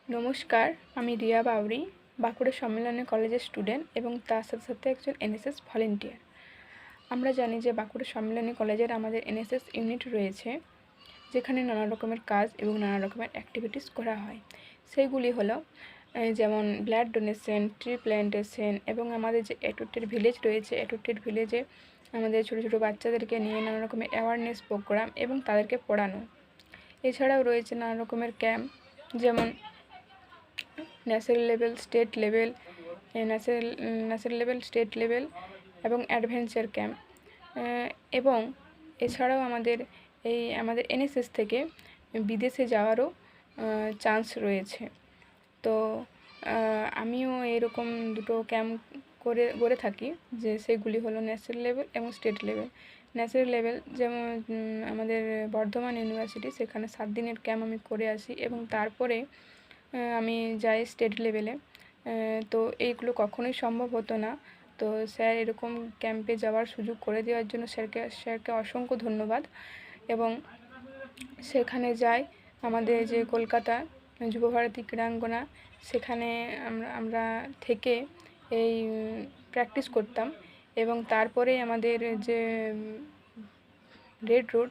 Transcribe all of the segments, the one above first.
নমস্কার, আমি রিয়া বাউরি, বাঁকুড়া সম্মেলনী কলেজের স্টুডেন্ট এবং তার সাথে সাথে একজন এনএসএস ভলেন্টিয়ার। আমরা জানি যে বাঁকুড়া সম্মেলনী কলেজের আমাদের এনএসএস ইউনিট রয়েছে, যেখানে নানা রকমের কাজ এবং নানা রকমের অ্যাক্টিভিটিস করা হয়। সেইগুলি হলো যেমন ব্লাড ডোনেশন, ট্রি প্ল্যান্টেশন এবং আমাদের যে এটুটের ভিলেজ রয়েছে, এটুটের ভিলেজে আমাদের ছোটো ছোটো বাচ্চাদেরকে নিয়ে নানা রকমের অ্যাওয়ারনেস প্রোগ্রাম এবং তাদেরকে পড়ানো। এছাড়াও রয়েছে নানা রকমের ক্যাম্প, যেমন national level, state level, national level, state level এবং অ্যাডভেঞ্চার ক্যাম্প। এবং এছাড়াও আমাদের এনএসএস থেকে বিদেশে যাওয়ারও চান্স রয়েছে। তো আমিও এরকম দুটো ক্যাম্প করে থাকি, যে সেগুলি হলো ন্যাশনাল লেভেল এবং স্টেট লেভেল। ন্যাশনাল লেভেল যেমন আমাদের বর্ধমান ইউনিভার্সিটি, সেখানে 7 দিনের ক্যাম্প আমি করে আসি এবং তারপরে আমি যাই স্টেট লেভেলে। তো এইগুলো কখনোই সম্ভব হতো না। তো স্যার এরকম ক্যাম্পে যাওয়ার সুযোগ করে দেওয়ার জন্য স্যারকে অসংখ্য ধন্যবাদ। এবং সেখানে যাই আমাদের যে কলকাতা যুবভারতী ক্রীড়াঙ্গনা, সেখানে আমরা থেকে এই প্র্যাকটিস করতাম এবং তারপরে আমাদের যে রেড রোড,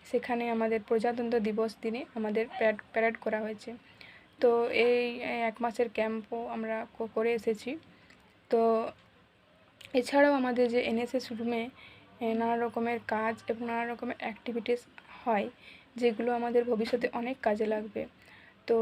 সেখানে আমাদের প্রজাতন্ত্র দিবস দিনে আমাদের প্যারেড করা হয়েছে। তো এই 1 মাসের ক্যাম্পও আমরা করে এসেছি। তো এছাড়াও আমাদের যে এনএসএস রুমে নানা রকমের কাজ এবং নানা রকমের অ্যাক্টিভিটিস হয়, যেগুলো আমাদের ভবিষ্যতে অনেক কাজে লাগবে। তো